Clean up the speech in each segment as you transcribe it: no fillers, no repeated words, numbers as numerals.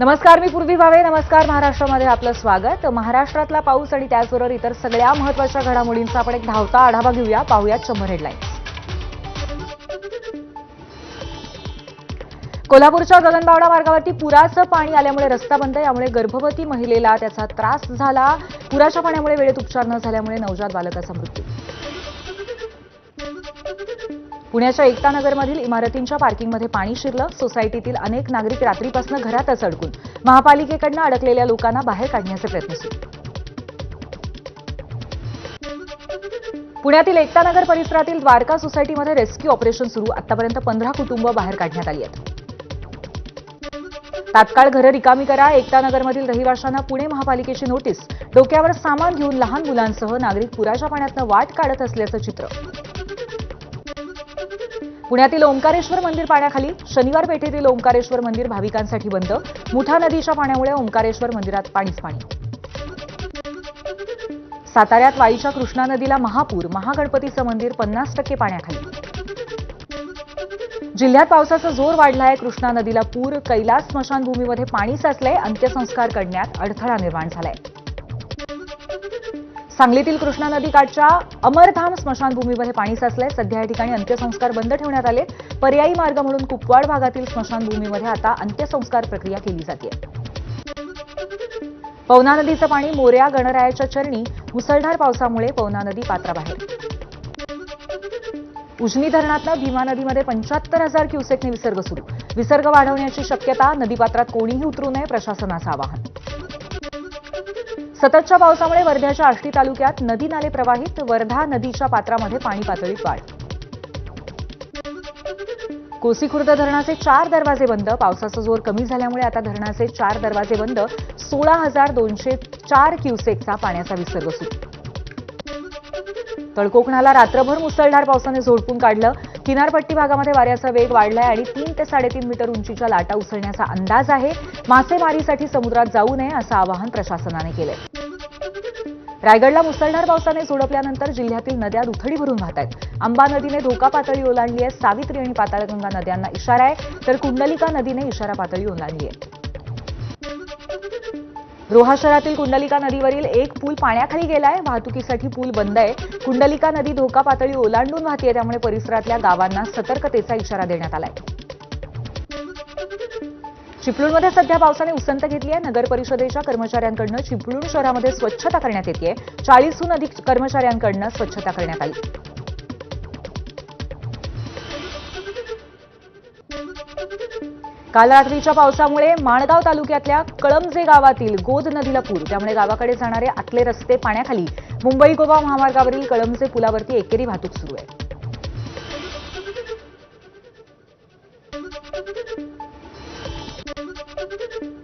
नमस्कार, मी पूर्वी भावे. नमस्कार महाराष्ट्रामध्ये आपलं स्वागत. महाराष्ट्रातला पाऊस आणि त्याचबरोबर इतर सगळ्या महत्त्वाच्या घडामोडींचा आपण एक धावता आढावा घेऊया. पाहूयात 100 हेडलाईन्स. कोल्हापूरच्या गगनबावडा मार्गावरती पुराचं पाणी आल्यामुळे रस्ता बंद. यामुळे गर्भवती महिलेला त्याचा त्रास झाला. पुराच्या पाण्यामुळे वेळेत उपचार न झाल्यामुळे नवजात बालकाचा मृत्यू. पुण्याच्या एकता नगरमधील इमारतींच्या पार्किंगमध्ये पाणी शिरलं. सोसायटीतील अनेक नागरिक रात्रीपासून घरातच अडकून महापालिकेकडून अडकलेल्या लोकांना बाहेर काढण्याचे प्रयत्न सुरू. पुण्यातील एकता नगर परिसरातील द्वारका सोसायटीमध्ये रेस्क्यू ऑपरेशन सुरू. आतापर्यंत 15 कुटुंब बाहेर काढण्यात आली आहेत. तात्काळ घरं रिकामी करा. एकता नगरमधील रहिवाशांना पुणे महापालिकेची नोटीस. डोक्यावर सामान घेऊन लहान मुलांसह नागरिक पुराच्या पाण्यातनं वाट काढत असल्याचं चित्र. पुण्यातील ओंकारेश्वर मंदिर पाण्याखाली. शनिवार पेठेतील ओंकारेश्वर मंदिर भाविकांसाठी बंद. मुठा नदीच्या पाण्यामुळे ओंकारेश्वर मंदिरात पाणीच पाणी. साताऱ्यात वाईच्या कृष्णा नदीला महापूर. महागणपतीचं मंदिर 50% पाण्याखाली. जिल्ह्यात पावसाचा जोर वाढलाय. कृष्णा नदीला पूर. कैलास स्मशानभूमीमध्ये पाणी साचलंय. अंत्यसंस्कार करण्यात अडथळा निर्माण झालाय. सांगलीतील कृष्णा नदीकाठच्या अमरधाम स्मशानभूमीमध्ये पाणी साचलंय. सध्या या ठिकाणी अंत्यसंस्कार बंद ठेवण्यात आले. पर्यायी मार्ग म्हणून कुपवाड भागातील स्मशानभूमीमध्ये आता अंत्यसंस्कार प्रक्रिया केली जाते. पवना नदीचं पाणी. मोरया गणरायाच्या चरणी. मुसळधार पावसामुळे पवना नदी पात्राबाहेर. उजनी धरणातनं भीमा नदीमध्ये 75,000 क्युसेकने विसर्ग सुरू. विसर्ग वाढवण्याची शक्यता. नदीपात्रात कोणीही उतरू नये, प्रशासनाचं आवाहन. सततच्या पावसामुळे वर्ध्याच्या आष्टी तालुक्यात नदी नाले प्रवाहित. वर्धा नदीच्या पात्रामध्ये पाणी पातळीत वाढ. कोसीखुर्द धरणाचे 4 दरवाजे बंद. पावसाचा जोर कमी झाल्यामुळे आता धरणाचे 4 दरवाजे बंद. 16,204 क्युसेकचा पाण्याचा विसर्ग सुरू. तळकोकणाला रात्रभर मुसळधार पावसाने झोडपून काढलं. किनारपट्टी भागामध्ये वाऱ्याचा वेग वाढलाय आणि 3 ते 3.5 मीटर उंचीच्या लाटा उसळण्याचा अंदाज आहे. मासेमारीसाठी समुद्रात जाऊ नये असं आवाहन प्रशासनाने केलंय. रायगडला मुसळधार पावसाने झोडपल्यानंतर जिल्ह्यातील नद्या दुथडी भरून वाहत आहेत. अंबा नदीने धोका पातळी ओलांडली आहे. सावित्री आणि पाताळगंगा नद्यांना इशारा आहे, तर कुंडलिका नदीने इशारा पातळी ओलांडली आहे. रोहा शहरातील कुंडलिका नदीवरील एक पूल पाण्याखाली गेलाय. वाहतुकीसाठी पूल बंद आहे. कुंडलिका नदी धोका पातळी ओलांडून वाहतीये. त्यामुळे परिसरातल्या गावांना सतर्कतेचा इशारा देण्यात आलाय. चिपळूणमध्ये सध्या पावसाने उसंत घेतली आहे. नगर परिषदेच्या कर्मचाऱ्यांकडून चिपळूण शहरामध्ये स्वच्छता करण्यात येते. 40हून अधिक कर्मचाऱ्यांकडून स्वच्छता करण्यात आली. काल रात्रीच्या पावसामुळे माणगाव तालुक्यातल्या कळमजे गावातील गोद नदीला पूर. त्यामुळे गावाकडे जाणारे आतले रस्ते पाण्याखाली. मुंबई गोवा महामार्गावरील कळमजे पुलावरती एकेरी वाहतूक सुरू आहे.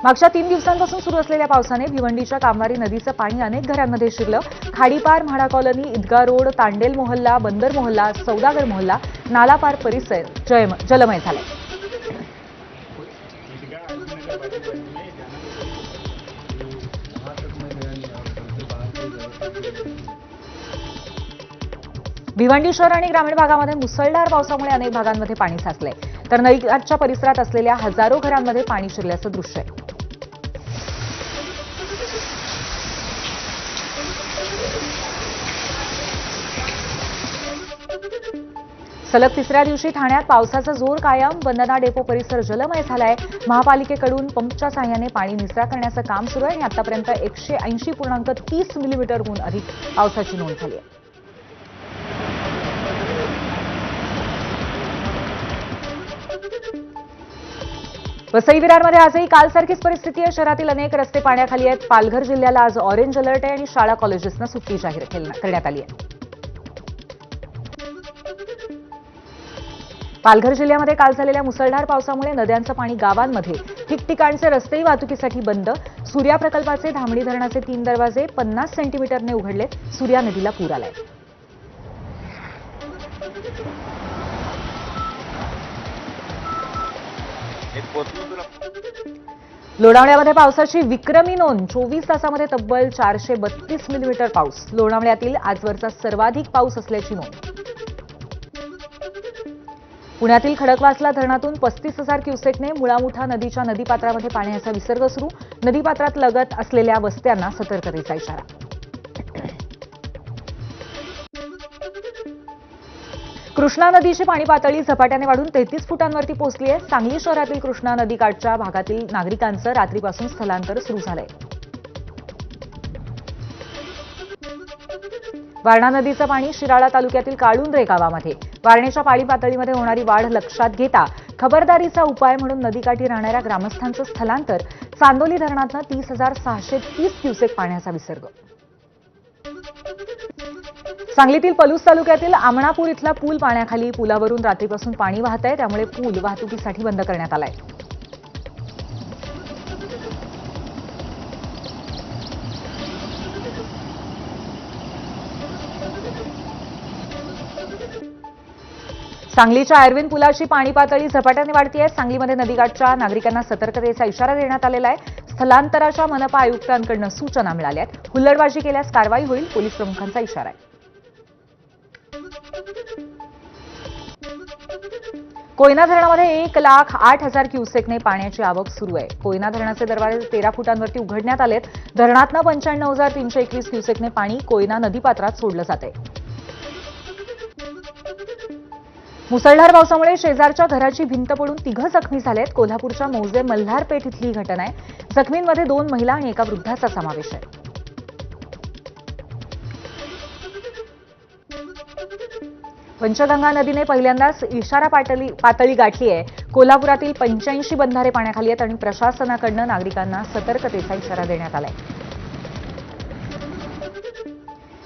मागच्या 3 दिवसांपासून सुरू असलेल्या पावसाने भिवंडीच्या कामवारी नदीचं पाणी अनेक घरांमध्ये शिरलं. खाडीपार, म्हाडा कॉलनी, ईदगा रोड, तांडेल मोहल्ला, बंदर मोहल्ला, सौदागर मोहल्ला, नालापार परिसर जलमय झालाय. भिवंडी शहर आणि ग्रामीण भागामध्ये मुसळधार पावसामुळे अनेक भागांमध्ये पाणी साचलंय, तर नदीकाठच्या परिसरात असलेल्या हजारो घरांमध्ये पाणी शिरल्याचं दृश्य आहे. सलग 3ऱ्या दिवशी ठाण्यात पावसाचा जोर कायम. वंदना डेपो परिसर जलमय झालाय. महापालिकेकडून पंपच्या साह्याने पाणी निचरा करण्याचं काम सुरू आहे आणि आतापर्यंत 180.30 मिलीमीटरहून अधिक पावसाची नोंद झाली आहे. वसई विरारमध्ये आजही कालसारखीच परिस्थिती आहे. शहरातील अनेक रस्ते पाण्याखाली आहेत. पालघर जिल्ह्याला आज ऑरेंज अलर्ट आहे आणि शाळा कॉलेजेसना सुट्टी जाहीर करण्यात आली आहे. पालघर जिल्ह्यामध्ये काल झालेल्या मुसळधार पावसामुळे नद्यांचं पाणी गावांमध्ये. ठिकठिकाणचे रस्तेही वाहतुकीसाठी बंद. सूर्या प्रकल्पाचे धामणी धरणाचे 3 दरवाजे 50 सेंटीमीटरने उघडले. सूर्या नदीला पूर आलाय. लोणावळ्यामध्ये पावसाची विक्रमी नोंद. 24 तासामध्ये तब्बल 432 मिलीमीटर पाऊस. लोणावळ्यातील आजवरचा सर्वाधिक पाऊस असल्याची नोंद. पुण्यातील खडकवासला धरणातून 35,000 क्युसेकने मुळामुठा नदीच्या नदीपात्रामध्ये पाण्याचा विसर्ग सुरू. नदीपात्रात लगत असलेल्या वस्त्यांना सतर्कतेचा इशारा. कृष्णा नदीची पाणी पातळी झपाट्याने वाढून 33 फुटांवरती पोहोचली आहे. सांगली शहरातील कृष्णा नदीकाठच्या भागातील नागरिकांचं रात्रीपासून स्थलांतर सुरू झालंय. वारणा नदीचं पाणी शिराळा तालुक्यातील काळुंद्रे गावामध्ये. वारणेच्या पाणी पातळीमध्ये होणारी वाढ लक्षात घेता खबरदारीचा उपाय म्हणून नदीकाठी राहणाऱ्या ग्रामस्थांचं स्थलांतर. चांदोली धरणातनं 30,630 क्युसेक पाण्याचा विसर्ग. सांगलीतील पलूस तालुक्यातील आमणापूर इथला पूल पाण्याखाली. पुलावरून रात्रीपासून पाणी वाहत आहे, त्यामुळे पूल वाहतुकीसाठी बंद करण्यात आलाय. सांगलीच्या आयर्विन पुलाची पाणी पातळी झपाट्याने वाढतीये. सांगलीमध्ये नदीकाठच्या नागरिकांना सतर्कतेचा इशारा देण्यात आलेला आहे. स्थलांतराच्या मनपा आयुक्तांकडून सूचना मिळाल्या आहेत. हुल्लडबाजी केल्यास कारवाई होईल, पोलीस प्रमुखांचा इशारा आहे. कोयना धरणामध्ये 1,08,000 क्युसेकने पाण्याची आवक सुरू आहे. कोयना धरणाचे दरवाजे 13 फुटांवरती उघडण्यात आलेत. धरणातनं 95,321 क्युसेकने पाणी कोयना नदीपात्रात सोडलं जात आहे. मुसळधार पावसामुळे शेजारच्या घराची भिंत पडून 3 जखमी झालेत. कोल्हापूरच्या मौजे मल्हारपेठ इथली ही घटना आहे. जखमींमध्ये 2 महिला आणि एका वृद्धाचा समावेश आहे. पंचगंगा नदीने पहिल्यांदाच इशारा पातळी गाठली आहे. कोल्हापुरातील 85 बंधारे पाण्याखाली आहेत आणि प्रशासनाकडून नागरिकांना सतर्कतेचा इशारा देण्यात आलाय.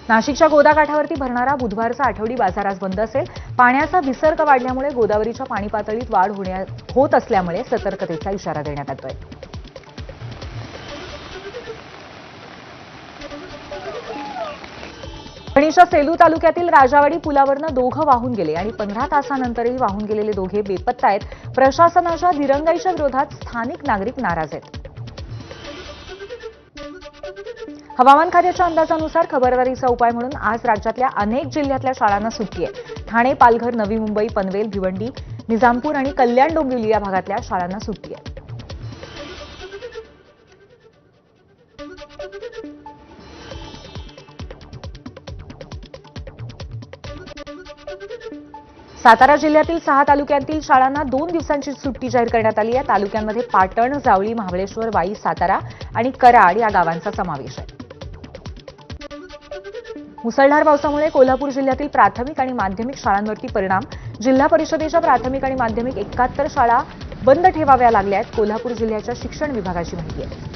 नाशिकच्या गोदाकाठावरती भरणारा बुधवारचा आठवडी बाजार आज बंद असेल. पाण्याचा विसर्ग वाढल्यामुळे गोदावरीच्या पाणी पातळीत वाढ होत असल्यामुळे सतर्कतेचा इशारा देण्यात येतोय. परभणीच्या सेलू तालुक्यातील राजावाडी पुलावरनं दोघं वाहून गेले आणि 15 तासानंतरही वाहून गेलेले दोघे बेपत्ता आहेत. प्रशासनाच्या दिरंगाईच्या विरोधात स्थानिक नागरिक नाराज आहेत. हवामान खात्याच्या अंदाजानुसार खबरदारीचा उपाय म्हणून आज राज्यातल्या अनेक जिल्ह्यातल्या शाळांना सुट्टी आहे. ठाणे, पालघर, नवी मुंबई, पनवेल, भिवंडी, निजामपूर आणि कल्याण डोंबिवली या भागातल्या शाळांना सुट्टी आहे. सातारा जिल्ह्यातील 6 तालुक्यांतील शाळांना 2 दिवसांची सुट्टी जाहीर करण्यात आली आहे. तालुक्यांमध्ये पाटण, जावळी, महाबळेश्वर, वाई, सातारा आणि कराड या गावांचा समावेश आहे. मुसळधार पावसामुळे कोल्हापूर जिल्ह्यातील प्राथमिक आणि माध्यमिक शाळांवरती परिणाम. जिल्हा परिषदेच्या प्राथमिक आणि माध्यमिक 71 शाळा बंद ठेवाव्या लागल्या आहेत. कोल्हापूर जिल्ह्याच्या शिक्षण विभागाची माहिती आहे.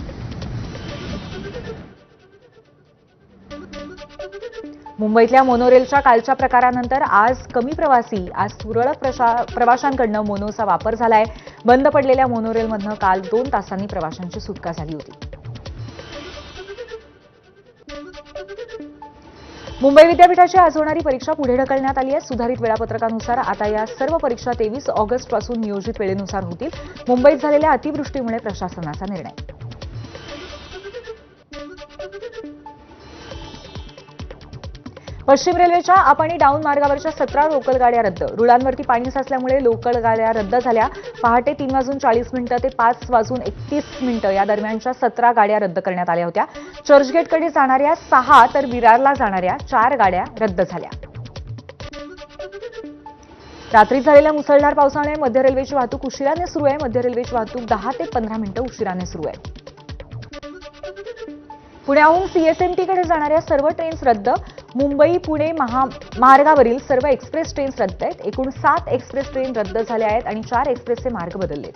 मुंबईतल्या मोनोरेलच्या कालच्या प्रकारानंतर आज कमी प्रवासी, आज तुरळक प्रवाशांकडून मोनोचा वापर झालाय. बंद पडलेल्या मोनोरेलमधनं काल 2 तासांनी प्रवाशांची सुटका झाली होती. मुंबई विद्यापीठाची आज होणारी परीक्षा पुढे ढकलण्यात आली आहे. सुधारित वेळापत्रकानुसार आता या सर्व परीक्षा 23 ऑगस्टपासून नियोजित वेळेनुसार होतील. मुंबईत झालेल्या अतिवृष्टीमुळे प्रशासनाचा निर्णय. पश्चिम रेल्वेच्या अप आणि डाऊन मार्गावरच्या 17 लोकल गाड्या रद्द. रुळांवरती पाणी साचल्यामुळे लोकल गाड्या रद्द झाल्या. पहाटे 3:40 ते 5:31 या दरम्यानच्या 17 गाड्या रद्द करण्यात आल्या होत्या. चर्चगेटकडे जाणाऱ्या 6 तर विरारला जाणाऱ्या 4 गाड्या रद्द झाल्या. रात्री झालेल्या मुसळधार पावसामुळे मध्य रेल्वेची वाहतूक उशिराने सुरू आहे. मध्य रेल्वेची वाहतूक 10 ते 15 मिनिटं उशिराने सुरू आहे. पुण्याहून सीएसएमटीकडे जाणाऱ्या सर्व ट्रेन्स रद्द. मुंबई पुणे महामार्गावरील सर्व एक्सप्रेस ट्रेन्स रद्द आहेत. एकूण 7 एक्सप्रेस ट्रेन रद्द झाल्या आहेत आणि 4 एक्सप्रेसचे मार्ग बदललेत.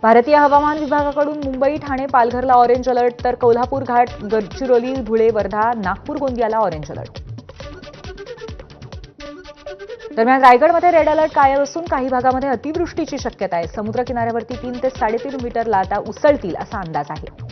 भारतीय हवामान विभागाकडून मुंबई, ठाणे, पालघरला ऑरेंज अलर्ट, तर कोल्हापूर, घाट, गडचिरोली, धुळे, वर्धा, नागपूर, गोंदियाला ऑरेंज अलर्ट. दरम्यान रायगडमध्ये रेड अलर्ट कायम असून काही भागामध्ये अतिवृष्टीची शक्यता आहे. समुद्र किनाऱ्यावरती 3 ते 3.5 मीटर लाटा उसळतील असा अंदाज आहे.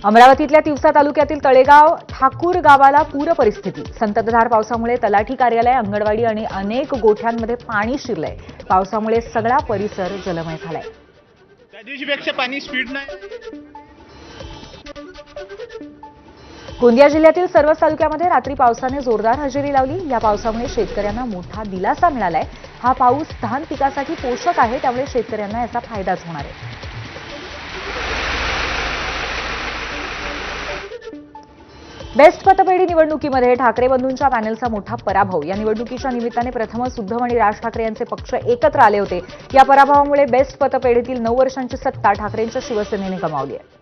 अमरावतीतल्या तिवसा तालुक्यातील तळेगाव ठाकूर गावाला पूर परिस्थिती. संततधार पावसामुळे तलाठी कार्यालय, अंगणवाडी आणि अनेक गोठ्यांमध्ये पाणी शिरलंय. पावसामुळे सगळा परिसर जलमय झालाय. त्या दिवशीपेक्षा पाणी स्पीड नाही. गोंदिया जिल्ह्यातील सर्वच तालुक्यामध्ये रात्री पावसाने जोरदार हजेरी लावली. या पावसामुळे शेतकऱ्यांना मोठा दिलासा मिळालाय. हा पाऊस धान पिकासाठी पोषक आहे, त्यामुळे शेतकऱ्यांना याचा फायदाच होणार आहे. बेस्ट पतपेढी निवडणुकीमध्ये ठाकरे बंधूंच्या पॅनेलचा मोठा पराभव. या निवडणुकीच्या निमित्ताने प्रथमच उद्धव आणि राज ठाकरे यांचे पक्ष एकत्र आले होते. या पराभवामुळे बेस्ट पतपेढीतील 9 वर्षांची सत्ता ठाकरेंच्या शिवसेनेने गमावली आहे.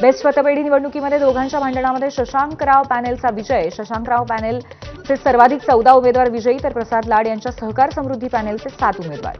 बेस्ट पतपेढी निवडणुकीमध्ये दोघांच्या भांडणामध्ये शशांकराव पॅनेलचा विजय. शशांकराव पॅनेलचे सर्वाधिक 14 उमेदवार विजयी, तर प्रसाद लाड यांच्या सहकार समृद्धी पॅनेलचे 7 उमेदवार.